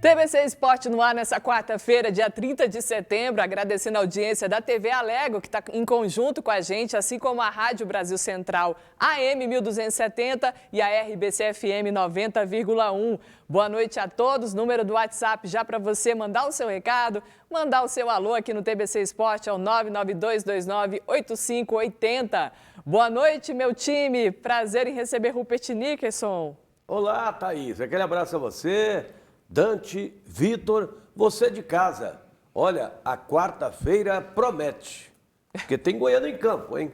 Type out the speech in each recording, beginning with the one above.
TBC Esporte no ar nessa quarta-feira, dia 30 de setembro, agradecendo a audiência da TV Alego, que está em conjunto com a gente, assim como a Rádio Brasil Central AM 1270 e a RBC FM 90,1. Boa noite a todos, número do WhatsApp já para você mandar o seu recado, mandar o seu alô aqui no TBC Esporte ao 992298580. Boa noite, meu time, prazer em receber Rupert Nickerson. Olá, Thaís, aquele abraço a você. Dante, Vitor, você de casa. Olha, a quarta-feira promete, porque tem Goiânia em campo, hein?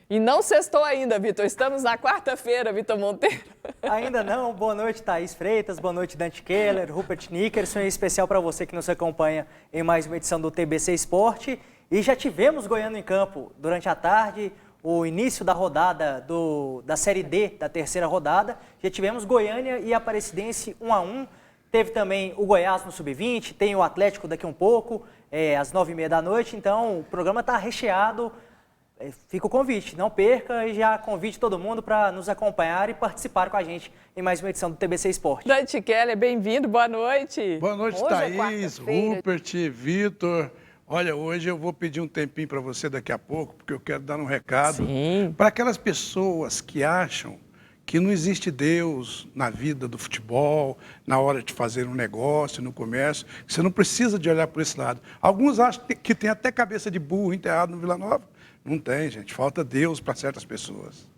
E não sextou ainda, Vitor. Estamos na quarta-feira, Vitor Monteiro. Ainda não. Boa noite, Thaís Freitas. Boa noite, Dante Keller, Rupert Nickerson. Em especial para você que nos acompanha em mais uma edição do TBC Esporte. E já tivemos Goiânia em campo durante a tarde, o início da rodada da Série D, da terceira rodada. Já tivemos Goiânia e Aparecidense 1-1. Teve também o Goiás no Sub-20, tem o Atlético daqui um pouco, às 9h30 da noite. Então, o programa está recheado. Fica o convite, não perca e já convide todo mundo para nos acompanhar e participar com a gente em mais uma edição do TBC Esporte. Dante Keller, bem-vindo, boa noite. Boa noite, hoje Thaís, Rupert, Vitor. Olha, hoje eu vou pedir um tempinho para você daqui a pouco, porque eu quero dar um recado para aquelas pessoas que acham que não existe Deus na vida do futebol, na hora de fazer um negócio, no comércio. Você não precisa de olhar por esse lado. Alguns acham que tem até cabeça de burro enterrado no Vila Nova. Não tem, gente. Falta Deus para certas pessoas.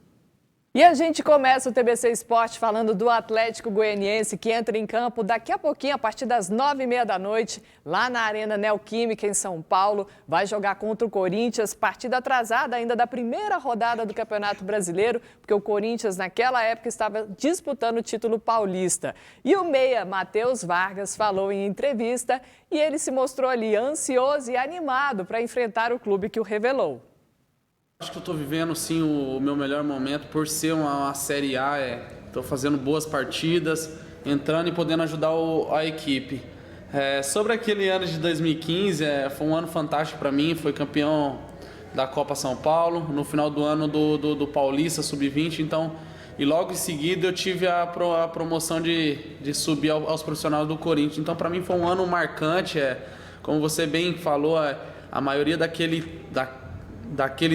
E a gente começa o TBC Esporte falando do Atlético Goianiense, que entra em campo daqui a pouquinho, a partir das 9h30 da noite, lá na Arena Neoquímica, em São Paulo. Vai jogar contra o Corinthians, partida atrasada ainda da primeira rodada do Campeonato Brasileiro, porque o Corinthians, naquela época, estava disputando o título paulista. E o meia, Matheus Vargas, falou em entrevista e ele se mostrou ali ansioso e animado para enfrentar o clube que o revelou. Acho que eu estou vivendo sim o meu melhor momento por ser uma Série A. Estou fazendo boas partidas, entrando e podendo ajudar a equipe. Sobre aquele ano de 2015, foi um ano fantástico para mim. Foi campeão da Copa São Paulo, no final do ano do Paulista Sub-20. Então, e logo em seguida eu tive a promoção de subir aos profissionais do Corinthians. Então, para mim foi um ano marcante. Como você bem falou, a maioria daquele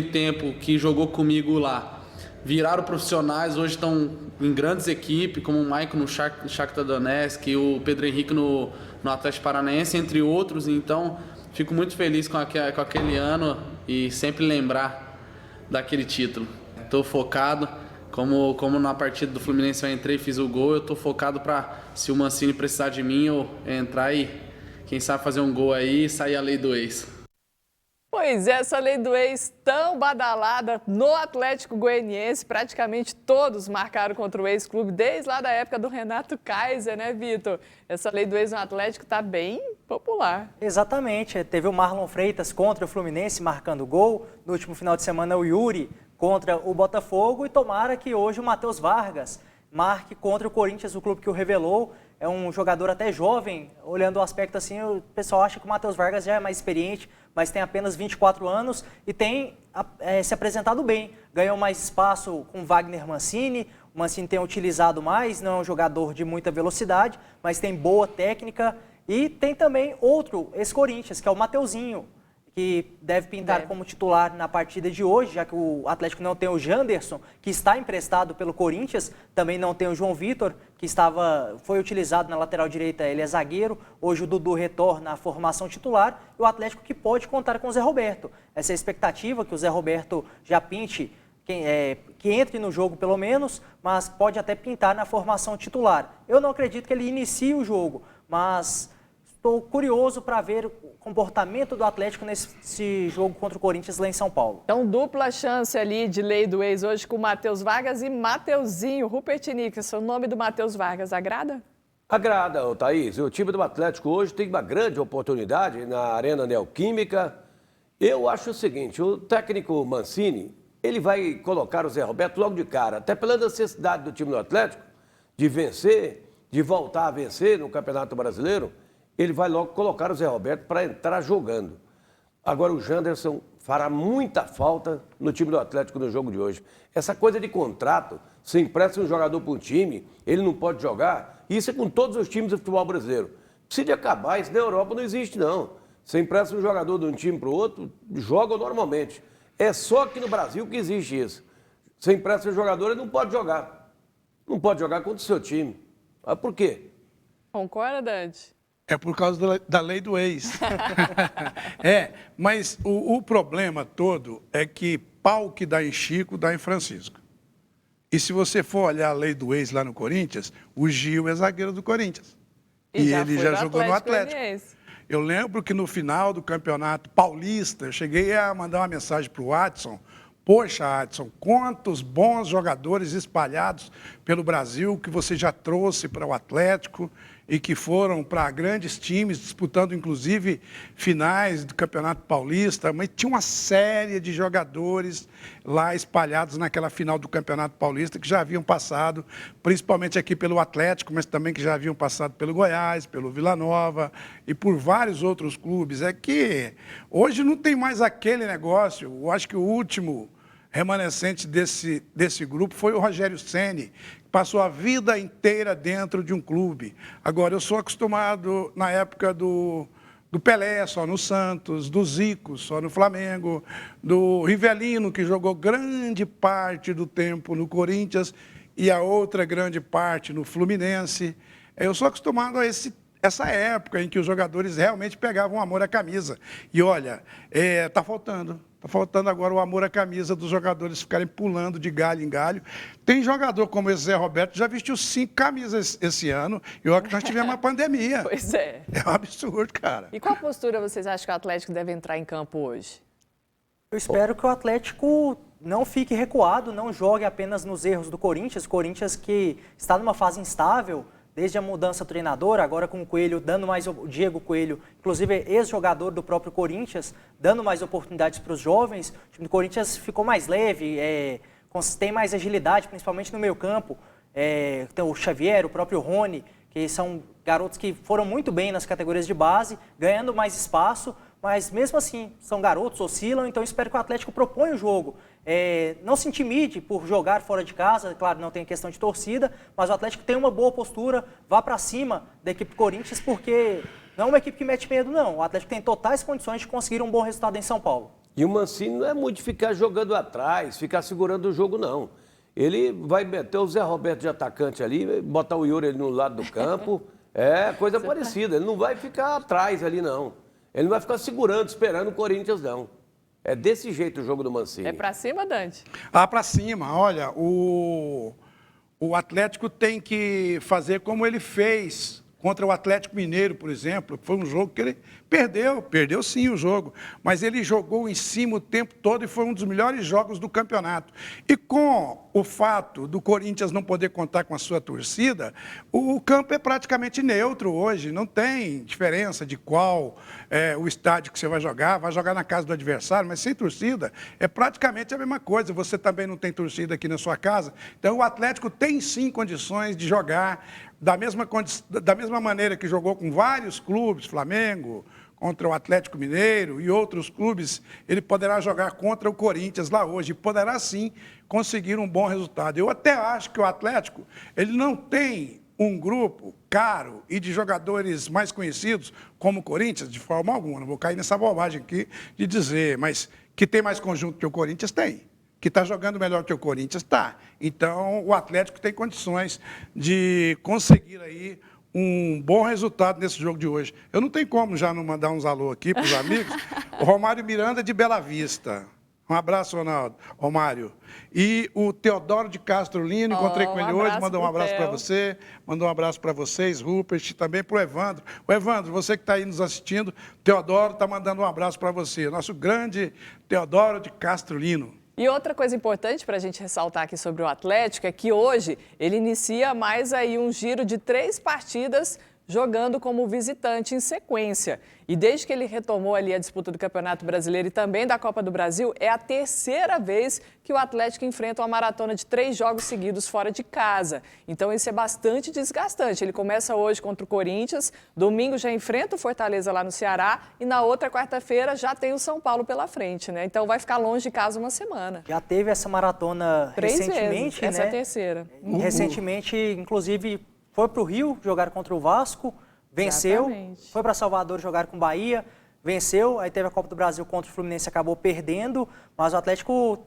tempo que jogou comigo lá, viraram profissionais, hoje estão em grandes equipes, como o Maicon no Shakhtar Donetsk, o Pedro Henrique no Atlético Paranaense, entre outros. Então, fico muito feliz com aquele ano e sempre lembrar daquele título. Estou focado, como na partida do Fluminense eu entrei e fiz o gol, eu estou focado para, se o Mancini precisar de mim, eu entrar e, quem sabe, fazer um gol aí e sair a lei do ex. Pois é, essa lei do ex tão badalada no Atlético Goianiense, praticamente todos marcaram contra o ex-clube, desde lá da época do Renato Kaiser, né, Vitor? Essa lei do ex no Atlético está bem popular. Exatamente, teve o Marlon Freitas contra o Fluminense marcando gol, no último final de semana o Yuri contra o Botafogo e tomara que hoje o Matheus Vargas marque contra o Corinthians, o clube que o revelou. É um jogador até jovem, olhando o aspecto assim, o pessoal acha que o Matheus Vargas já é mais experiente, mas tem apenas 24 anos e tem se apresentado bem. Ganhou mais espaço com Wagner Mancini, o Mancini tem utilizado mais, não é um jogador de muita velocidade, mas tem boa técnica. E tem também outro ex-Corinthians, que é o Mateuzinho, que deve pintar como titular na partida de hoje, já que o Atlético não tem o Janderson, que está emprestado pelo Corinthians, também não tem o João Vitor, que foi utilizado na lateral direita, ele é zagueiro, hoje o Dudu retorna à formação titular, e o Atlético que pode contar com o Zé Roberto. Essa é a expectativa, que o Zé Roberto já pinte, que entre no jogo pelo menos, mas pode até pintar na formação titular. Eu não acredito que ele inicie o jogo, mas estou curioso para ver o comportamento do Atlético nesse jogo contra o Corinthians lá em São Paulo. Então, dupla chance ali de lei do ex hoje com o Matheus Vargas e Mateuzinho, Rupert Nickerson. O nome do Matheus Vargas agrada? Agrada, Thaís. O time do Atlético hoje tem uma grande oportunidade na Arena Neoquímica. Eu acho o seguinte, o técnico Mancini, ele vai colocar o Zé Roberto logo de cara, até pela necessidade do time do Atlético de vencer, de voltar a vencer no Campeonato Brasileiro. Ele vai logo colocar o Zé Roberto para entrar jogando. Agora o Janderson fará muita falta no time do Atlético no jogo de hoje. Essa coisa de contrato, você empresta um jogador para um time, ele não pode jogar, isso é com todos os times do futebol brasileiro. Precisa acabar, isso na Europa não existe não. Você empresta um jogador de um time para o outro, joga normalmente. É só aqui no Brasil que existe isso. Você empresta um jogador, ele não pode jogar. Não pode jogar contra o seu time. Mas por quê? Concorda, Dante? É por causa da lei do ex. Mas o problema todo é que pau que dá em Chico, dá em Francisco. E se você for olhar a lei do ex lá no Corinthians, o Gil é zagueiro do Corinthians. E ele já jogou no Atlético. Eu lembro que no final do Campeonato Paulista, eu cheguei a mandar uma mensagem para o Adson. Poxa, Adson, quantos bons jogadores espalhados pelo Brasil que você já trouxe para o Atlético e que foram para grandes times, disputando inclusive finais do Campeonato Paulista, mas tinha uma série de jogadores lá espalhados naquela final do Campeonato Paulista que já haviam passado, principalmente aqui pelo Atlético, mas também que já haviam passado pelo Goiás, pelo Vila Nova e por vários outros clubes. É que hoje não tem mais aquele negócio. Eu acho que o último remanescente desse grupo foi o Rogério Ceni, que passou a vida inteira dentro de um clube. Agora, eu sou acostumado na época do Pelé, só no Santos, do Zico, só no Flamengo, do Rivelino, que jogou grande parte do tempo no Corinthians e a outra grande parte no Fluminense. Eu sou acostumado a essa época em que os jogadores realmente pegavam amor à camisa. E olha, está faltando. Está faltando agora o amor à camisa dos jogadores ficarem pulando de galho em galho. Tem jogador como esse Zé Roberto, já vestiu 5 camisas esse ano, e olha que nós tivemos uma pandemia. Pois é. É um absurdo, cara. E qual postura vocês acham que o Atlético deve entrar em campo hoje? Eu espero que o Atlético não fique recuado, não jogue apenas nos erros do Corinthians. O Corinthians que está numa fase instável, desde a mudança do treinador, agora com o Coelho dando mais, o Diego Coelho, inclusive ex-jogador do próprio Corinthians, dando mais oportunidades para os jovens. O time do Corinthians ficou mais leve, tem mais agilidade, principalmente no meio campo. Tem o Xavier, o próprio Rony, que são garotos que foram muito bem nas categorias de base, ganhando mais espaço, mas mesmo assim são garotos, oscilam, então espero que o Atlético proponha o jogo. Não se intimide por jogar fora de casa, claro, não tem questão de torcida, mas o Atlético tem uma boa postura, vá para cima da equipe Corinthians, porque não é uma equipe que mete medo, não. O Atlético tem totais condições de conseguir um bom resultado em São Paulo. E o Mancini não é muito de ficar jogando atrás, ficar segurando o jogo, não. Ele vai meter o Zé Roberto de atacante ali, botar o Yuri ali no lado do campo, coisa parecida. Ele não vai ficar atrás ali, não. Ele não vai ficar segurando, esperando o Corinthians, não. É desse jeito o jogo do Mancini. É pra cima, Dante? Pra cima. Olha, o Atlético tem que fazer como ele fez contra o Atlético Mineiro, por exemplo. Foi um jogo que ele perdeu sim o jogo, mas ele jogou em cima o tempo todo e foi um dos melhores jogos do campeonato. E com o fato do Corinthians não poder contar com a sua torcida, o campo é praticamente neutro hoje, não tem diferença de qual o estádio que você vai jogar na casa do adversário, mas sem torcida é praticamente a mesma coisa. Você também não tem torcida aqui na sua casa, então o Atlético tem sim condições de jogar da mesma maneira que jogou com vários clubes, Flamengo, contra o Atlético Mineiro e outros clubes, ele poderá jogar contra o Corinthians lá hoje, e poderá sim conseguir um bom resultado. Eu até acho que o Atlético, ele não tem um grupo caro e de jogadores mais conhecidos como o Corinthians, de forma alguma, não vou cair nessa bobagem aqui de dizer, mas que tem mais conjunto que o Corinthians, tem. Que está jogando melhor que o Corinthians, está. Então, o Atlético tem condições de conseguir aí um bom resultado nesse jogo de hoje. Eu não tenho como já não mandar uns alô aqui para os amigos. O Romário Miranda de Bela Vista. Um abraço, Ronaldo. Romário. E o Teodoro de Castro Lino, encontrei com ele hoje, mandou um abraço para você, mandou um abraço para vocês, Rupert, e também para o Evandro. O Evandro, você que está aí nos assistindo, Teodoro está mandando um abraço para você, nosso grande Teodoro de Castro Lino. E outra coisa importante para a gente ressaltar aqui sobre o Atlético é que hoje ele inicia mais aí um giro de 3 partidas jogando como visitante em sequência. E desde que ele retomou ali a disputa do Campeonato Brasileiro e também da Copa do Brasil, é a terceira vez que o Atlético enfrenta uma maratona de 3 jogos seguidos fora de casa. Então isso é bastante desgastante. Ele começa hoje contra o Corinthians, domingo já enfrenta o Fortaleza lá no Ceará e na outra quarta-feira já tem o São Paulo pela frente, né? Então vai ficar longe de casa uma semana. Já teve essa maratona 3 recentemente, vezes. Essa né? é a terceira. Recentemente, inclusive, foi para o Rio jogar contra o Vasco, venceu, Exatamente. foi para Salvador jogar com o Bahia, venceu, aí teve a Copa do Brasil contra o Fluminense, acabou perdendo, mas o Atlético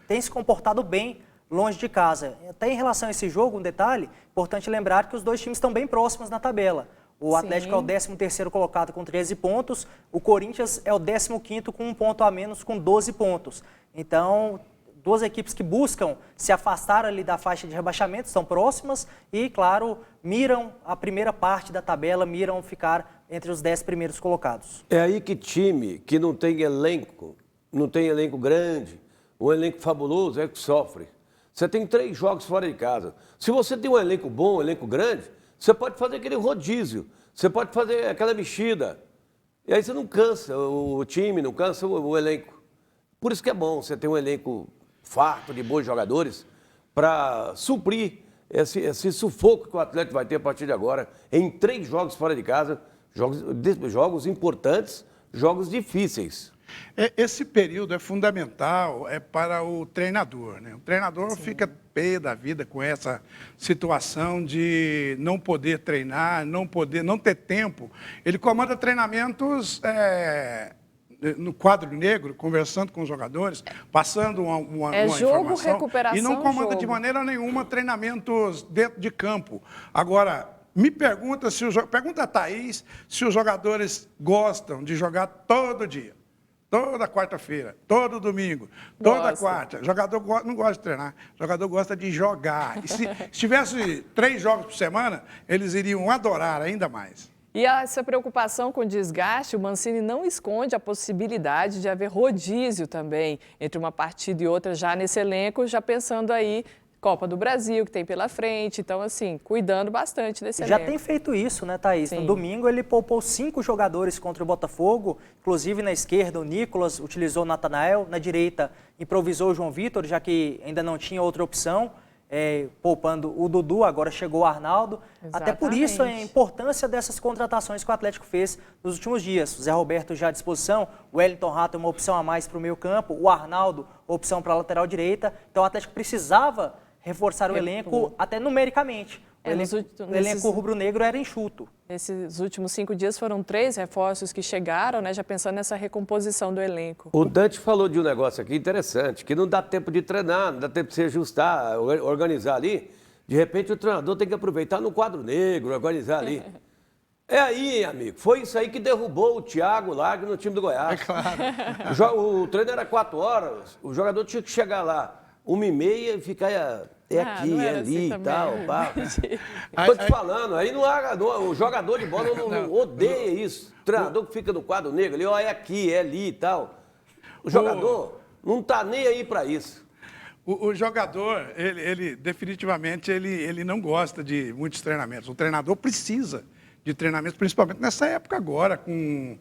tem se comportado bem longe de casa. Até em relação a esse jogo, um detalhe, importante lembrar que os dois times estão bem próximos na tabela. O Atlético é o 13º colocado com 13 pontos, o Corinthians é o 15º com 1 ponto a menos, com 12 pontos. Então, duas equipes que buscam se afastar ali da faixa de rebaixamento, estão próximas e, claro, miram a primeira parte da tabela, miram ficar entre os 10 primeiros colocados. É aí que time que não tem elenco grande, um elenco fabuloso, é que sofre. Você tem 3 jogos fora de casa. Se você tem um elenco bom, um elenco grande, você pode fazer aquele rodízio, você pode fazer aquela mexida. E aí você não cansa o time, não cansa o elenco. Por isso que é bom você ter um elenco farto de bons jogadores para suprir esse sufoco que o Atlético vai ter a partir de agora em 3 jogos fora de casa, jogos importantes, jogos difíceis. Esse período é fundamental para o treinador, né? O treinador fica pé da vida com essa situação de não poder treinar, não ter tempo. Ele comanda treinamentos no quadro negro, conversando com os jogadores, passando uma jogo, informação, recuperação, e não comanda jogo. de maneira nenhuma treinamentos dentro de campo. Agora, me pergunta pergunta a Thaís se os jogadores gostam de jogar todo dia. Toda quarta-feira, todo domingo, toda quarta. O jogador não gosta de treinar, o jogador gosta de jogar. E se tivesse 3 jogos por semana, eles iriam adorar ainda mais. E essa preocupação com o desgaste, o Mancini não esconde a possibilidade de haver rodízio também entre uma partida e outra já nesse elenco, já pensando aí Copa do Brasil, que tem pela frente. Então, assim, cuidando bastante desse elenco. Já tem feito isso, né, Thaís? Sim. No domingo ele poupou 5 jogadores contra o Botafogo, inclusive na esquerda o Nicolas utilizou o Natanael, na direita improvisou o João Vitor, já que ainda não tinha outra opção, poupando o Dudu, agora chegou o Arnaldo. Exatamente. Até por isso a importância dessas contratações que o Atlético fez nos últimos dias. O Zé Roberto já à disposição, o Wellington Rato uma opção a mais para o meio campo, o Arnaldo opção para a lateral direita. Então o Atlético precisava reforçar o elenco até numericamente. O elenco rubro-negro era enxuto. Nesses últimos 5 dias foram 3 reforços que chegaram, né, já pensando nessa recomposição do elenco. O Dante falou de um negócio aqui interessante, que não dá tempo de treinar, não dá tempo de se ajustar, organizar ali. De repente o treinador tem que aproveitar no quadro negro, organizar ali. É aí, amigo, foi isso aí que derrubou o Thiago Largue no time do Goiás. É claro. O treino era 4 horas, o jogador tinha que chegar lá 1h30 e ficar aqui, ali e tal. Estou te falando, aí o jogador de bola não odeia isso. O treinador que fica no quadro negro ali, é aqui, é ali e tal. O jogador não está nem aí para isso. O jogador, ele definitivamente, ele não gosta de muitos treinamentos. O treinador precisa de treinamentos, principalmente nessa época agora, com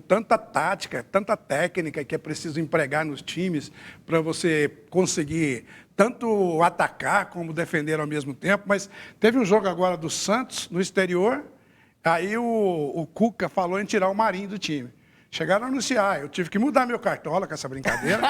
tanta tática, tanta técnica que é preciso empregar nos times para você conseguir tanto atacar como defender ao mesmo tempo. Mas teve um jogo agora do Santos, no exterior, aí o Cuca falou em tirar o Marinho do time. Chegaram a anunciar, eu tive que mudar meu cartola com essa brincadeira.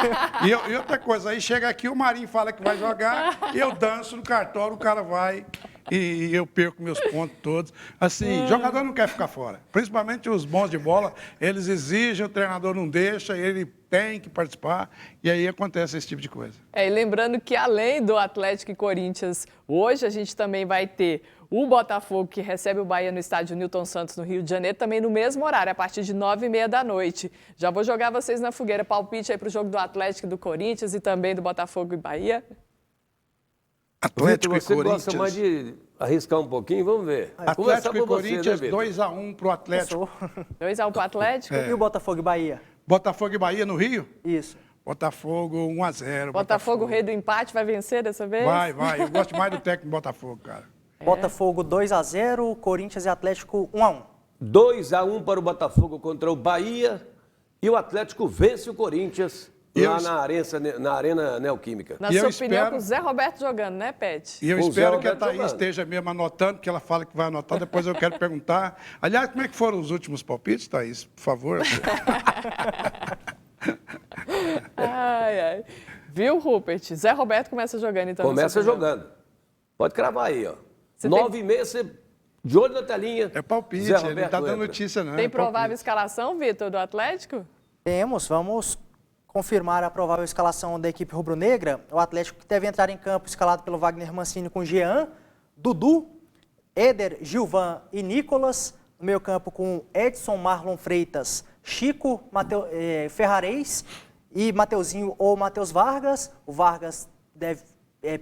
E outra coisa, aí chega aqui, o Marinho fala que vai jogar, e eu danço no cartola, o cara vai e eu perco meus pontos todos. Assim, jogador não quer ficar fora. Principalmente os bons de bola, eles exigem, o treinador não deixa, ele tem que participar, e aí acontece esse tipo de coisa. E lembrando que além do Atlético e Corinthians, hoje a gente também vai ter o Botafogo, que recebe o Bahia no estádio Newton Santos, no Rio de Janeiro, também no mesmo horário, a partir de 9h30 da noite. Já vou jogar vocês na fogueira. Palpite aí para o jogo do Atlético e do Corinthians e também do Botafogo e Bahia. Atlético você e Corinthians. Gosta mais de arriscar um pouquinho? Vamos ver. Atlético e Corinthians, 2-1 para o Atlético. 2-1 para o Atlético. E o Botafogo e Bahia? Botafogo e Bahia no Rio? Isso. Botafogo 1-0. Botafogo, rei do empate, vai vencer dessa vez? Vai. Eu gosto mais do técnico do Botafogo, cara. Botafogo 2-0, Corinthians e Atlético 1-1. 2-1 para o Botafogo contra o Bahia e o Atlético vence o Corinthians lá na Arena Neoquímica. Na sua opinião, com o Zé Roberto jogando, né, Pet? E eu Com o espero Zé que a Roberto Thaís jogando. esteja mesmo anotando, porque ela fala que vai anotar, depois eu quero perguntar. Aliás, como é que foram os últimos palpites, Thaís? Por favor. Ai, ai. Viu, Rupert? Zé Roberto começa jogando, então. Começa jogando. Pode cravar aí, ó. Você 9h30, você de olho na telinha. É palpite, Zé ele não Roberto está dando entra. notícia, não. Tem é provável palpite. escalação, Vitor, do Atlético? Vamos confirmar a provável escalação da equipe rubro-negra. O Atlético que deve entrar em campo escalado pelo Wagner Mancini com Jean, Dudu, Éder, Gilvan e Nicolas. No meio campo com Edson, Marlon Freitas, Chico, Ferrarez e Mateuzinho ou Matheus Vargas. O Vargas deve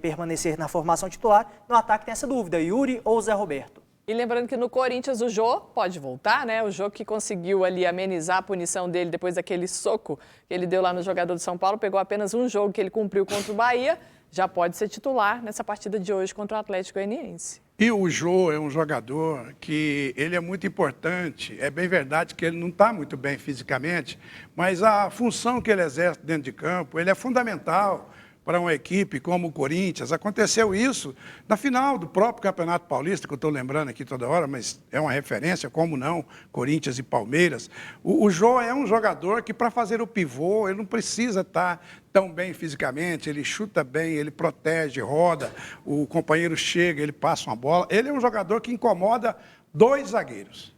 permanecer na formação titular. No ataque tem essa dúvida, Yuri ou Zé Roberto. E lembrando que no Corinthians o Jô pode voltar, né? O Jô que conseguiu ali amenizar a punição dele depois daquele soco que ele deu lá no jogador do São Paulo, pegou apenas um jogo que ele cumpriu contra o Bahia, já pode ser titular nessa partida de hoje contra o Atlético Goianiense. E o Jô é um jogador que ele é muito importante. É bem verdade que ele não está muito bem fisicamente, mas a função que ele exerce dentro de campo, ele é fundamental para uma equipe como o Corinthians. Aconteceu isso na final do próprio Campeonato Paulista, que eu estou lembrando aqui toda hora, mas é uma referência, como não, Corinthians e Palmeiras. O Jô é um jogador que, para fazer o pivô, ele não precisa estar tão bem fisicamente, ele chuta bem, ele protege, roda, o companheiro chega, ele passa uma bola. Ele é um jogador que incomoda dois zagueiros.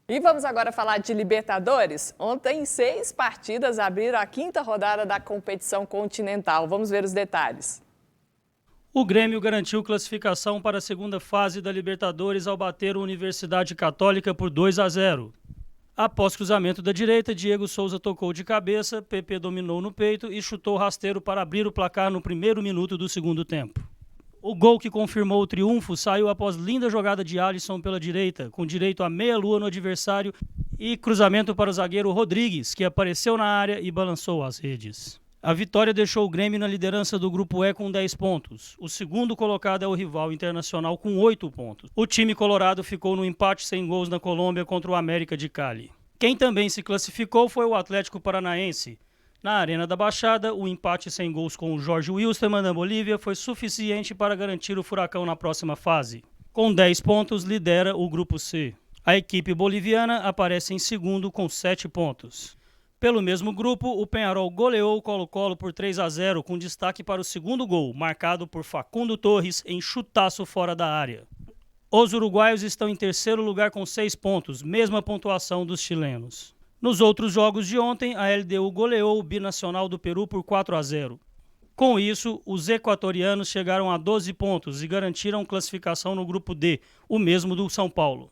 E vamos agora falar de Libertadores. Ontem, 6 partidas abriram a 5ª rodada da competição continental. Vamos ver os detalhes. O Grêmio garantiu classificação para a segunda fase da Libertadores ao bater a Universidade Católica por 2-0. Após cruzamento da direita, Diego Souza tocou de cabeça, PP dominou no peito e chutou rasteiro para abrir o placar no primeiro minuto do segundo tempo. O gol que confirmou o triunfo saiu após linda jogada de Alisson pela direita, com direito a meia-lua no adversário e cruzamento para o zagueiro Rodrigues, que apareceu na área e balançou as redes. A vitória deixou o Grêmio na liderança do Grupo E com 10 pontos. O segundo colocado é o rival Internacional com 8 pontos. O time colorado ficou no empate sem gols na Colômbia contra o América de Cali. Quem também se classificou foi o Atlético Paranaense. Na Arena da Baixada, o empate sem gols com o Jorge Wilstermann da Bolívia foi suficiente para garantir o Furacão na próxima fase. Com 10 pontos, lidera o Grupo C. A equipe boliviana aparece em segundo com 7 pontos. Pelo mesmo grupo, o Peñarol goleou o Colo-Colo por 3-0, com destaque para o segundo gol, marcado por Facundo Torres em chutaço fora da área. Os uruguaios estão em terceiro lugar com 6 pontos, mesma pontuação dos chilenos. Nos outros jogos de ontem, a LDU goleou o Binacional do Peru por 4-0. Com isso, os equatorianos chegaram a 12 pontos e garantiram classificação no Grupo D, o mesmo do São Paulo.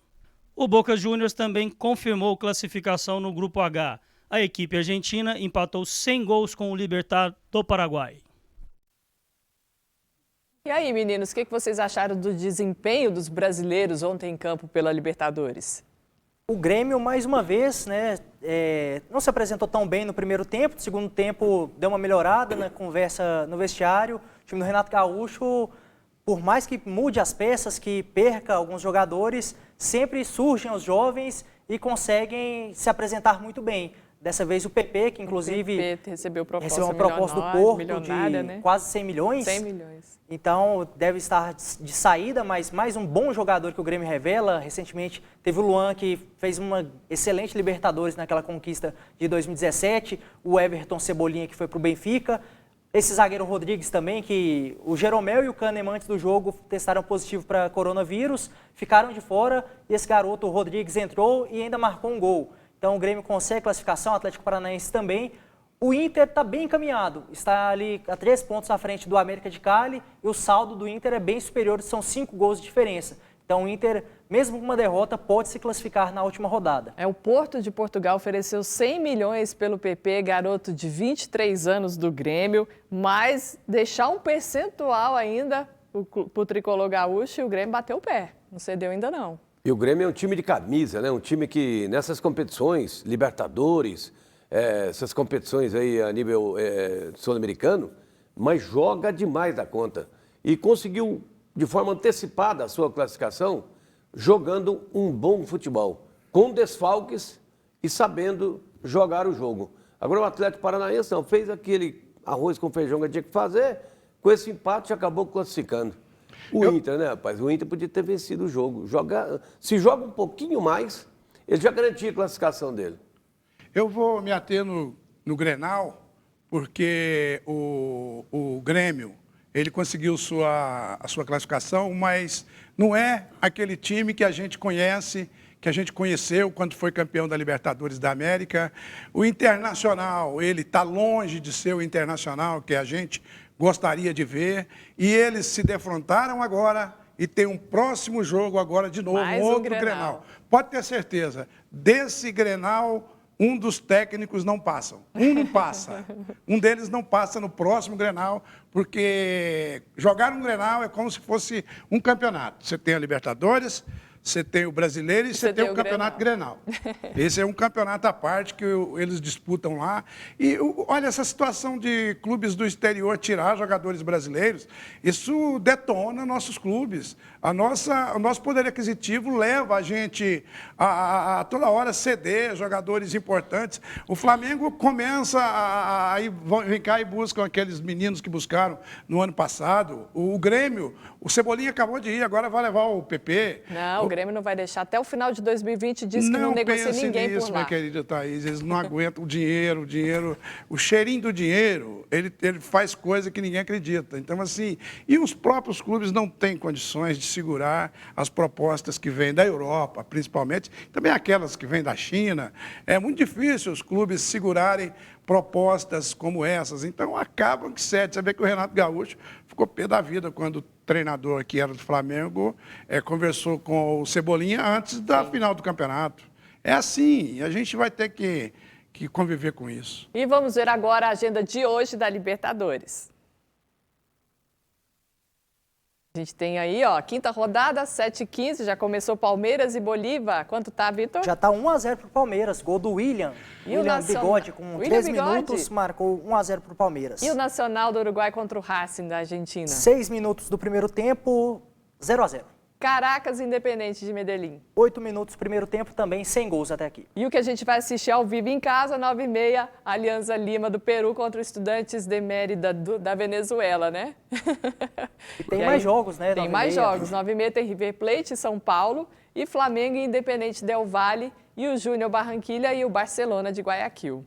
O Boca Juniors também confirmou classificação no Grupo H. A equipe argentina empatou sem gols com o Libertad do Paraguai. E aí, meninos, o que vocês acharam do desempenho dos brasileiros ontem em campo pela Libertadores? O Grêmio, mais uma vez, não se apresentou tão bem no primeiro tempo. No segundo tempo, deu uma melhorada na conversa no vestiário. O time do Renato Gaúcho, por mais que mude as peças, que perca alguns jogadores, sempre surgem os jovens e conseguem se apresentar muito bem. Dessa vez o PP, que inclusive recebeu uma proposta do Porto de né? quase 100 milhões. 100 milhões. Então deve estar de saída, mas mais um bom jogador que o Grêmio revela. Recentemente teve o Luan, que fez uma excelente Libertadores naquela conquista de 2017. O Everton Cebolinha, que foi para o Benfica. Esse zagueiro Rodrigues também, que o Jeromel e o Kahneman antes do jogo testaram positivo para coronavírus, ficaram de fora. E esse garoto, o Rodrigues, entrou e ainda marcou um gol. Então o Grêmio consegue classificação, o Atlético Paranaense também. O Inter está bem encaminhado, está ali a 3 pontos à frente do América de Cali e o saldo do Inter é bem superior, são 5 gols de diferença. Então o Inter, mesmo com uma derrota, pode se classificar na última rodada. O Porto de Portugal ofereceu 100 milhões pelo PP, garoto de 23 anos do Grêmio, mas deixar um percentual ainda para o tricolor gaúcho e o Grêmio bateu o pé, não cedeu ainda não. E o Grêmio é um time de camisa, né? Um time que nessas competições, Libertadores, essas competições aí a nível sul-americano, mas joga demais da conta. E conseguiu de forma antecipada a sua classificação, jogando um bom futebol, com desfalques e sabendo jogar o jogo. Agora o Atlético Paranaense não fez aquele arroz com feijão que tinha que fazer, com esse empate acabou classificando. O Inter, né, rapaz? O Inter podia ter vencido o jogo. Se joga um pouquinho mais, ele já garantia a classificação dele. Eu vou me ater no Grenal, porque o Grêmio, ele conseguiu a sua classificação, mas não é aquele time que a gente conhece, que a gente conheceu quando foi campeão da Libertadores da América. O Internacional, ele está longe de ser o Internacional que a gente gostaria de ver, e eles se defrontaram agora e tem um próximo jogo agora de novo, Mais um outro Grenal. Pode ter certeza, desse Grenal, um dos técnicos não passam. Um não passa. Um deles não passa no próximo Grenal, porque jogar um Grenal é como se fosse um campeonato. Você tem a Libertadores, você tem o Brasileiro e você tem o Campeonato Grenal. Esse é um campeonato à parte que eles disputam lá. E olha, essa situação de clubes do exterior tirar jogadores brasileiros, isso detona nossos clubes. O nosso poder aquisitivo leva a gente a toda hora ceder jogadores importantes. O Flamengo começa a vem cá e buscam aqueles meninos que buscaram no ano passado. O Grêmio, o Cebolinha acabou de ir, agora vai levar o PP. Não, o Grêmio não vai deixar. Até o final de 2020 diz que não negocia ninguém nisso, por lá. minha querida Thaís, eles não aguentam o dinheiro, o cheirinho do dinheiro, ele faz coisa que ninguém acredita. Então, assim, e os próprios clubes não têm condições de segurar as propostas que vêm da Europa, principalmente, também aquelas que vêm da China. É muito difícil os clubes segurarem propostas como essas. Então, acabam que cede. Você vê que o Renato Gaúcho ficou pé da vida quando o treinador que era do Flamengo conversou com o Cebolinha antes da final do campeonato. É assim, a gente vai ter que conviver com isso. E vamos ver agora a agenda de hoje da Libertadores. A gente tem aí, ó, quinta rodada, 7h15, já começou Palmeiras e Bolívar. Quanto tá, Vitor? Já está 1-0 para o Palmeiras, gol do William. E o William Nacional? Bigode, com William 3 Bigode? minutos, marcou 1-0 para o Palmeiras. E o Nacional do Uruguai contra o Racing da Argentina? 6 minutos do primeiro tempo, 0-0. Caracas Independente de Medellín. 8 minutos do primeiro tempo, também sem gols até aqui. E o que a gente vai assistir ao vivo em casa, 9h30, Alianza Lima do Peru contra o Estudiantes de Mérida da Venezuela, né? E tem mais jogos, né? Tem 9h30. mais jogos. 9h30 tem River Plate, São Paulo, e Flamengo e Independente Del Valle, e o Júnior Barranquilla e o Barcelona de Guayaquil.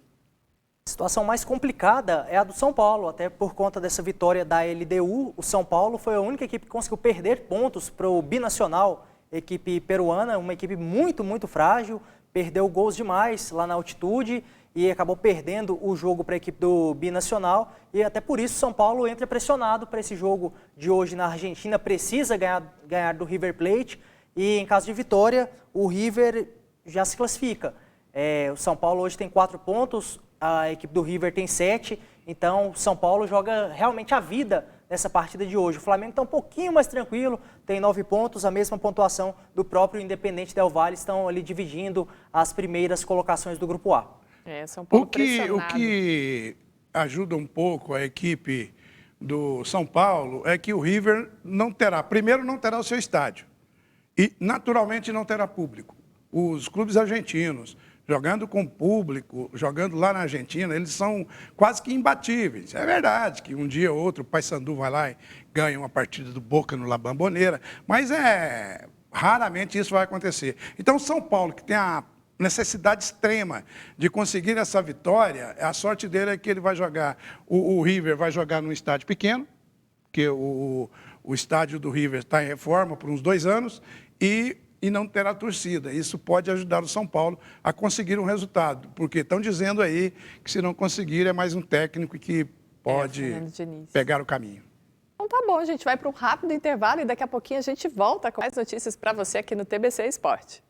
A situação mais complicada é a do São Paulo, até por conta dessa vitória da LDU. O São Paulo foi a única equipe que conseguiu perder pontos para o Binacional, equipe peruana, uma equipe muito, muito frágil, perdeu gols demais lá na altitude e acabou perdendo o jogo para a equipe do Binacional. E até por isso o São Paulo entra pressionado para esse jogo de hoje na Argentina, precisa ganhar do River Plate e em caso de vitória o River já se classifica. O São Paulo hoje tem 4 pontos, a equipe do River tem 7, então o São Paulo joga realmente a vida nessa partida de hoje. O Flamengo está um pouquinho mais tranquilo, tem 9 pontos, a mesma pontuação do próprio Independente Del Valle, estão ali dividindo as primeiras colocações do Grupo A. São Paulo O que ajuda um pouco a equipe do São Paulo é que o River não terá o seu estádio e naturalmente não terá público. Os clubes argentinos, jogando com público, jogando lá na Argentina, eles são quase que imbatíveis. É verdade que um dia ou outro o Paysandu vai lá e ganha uma partida do Boca no La Bombonera, mas raramente isso vai acontecer. Então, o São Paulo, que tem a necessidade extrema de conseguir essa vitória, a sorte dele é que ele vai jogar, o River vai jogar num estádio pequeno, porque o estádio do River está em reforma por uns 2 anos, e não terá torcida. Isso pode ajudar o São Paulo a conseguir um resultado, porque estão dizendo aí que se não conseguir é mais um técnico que pode pegar o caminho. Então tá bom, a gente vai para um rápido intervalo e daqui a pouquinho a gente volta com mais notícias para você aqui no TBC Esporte.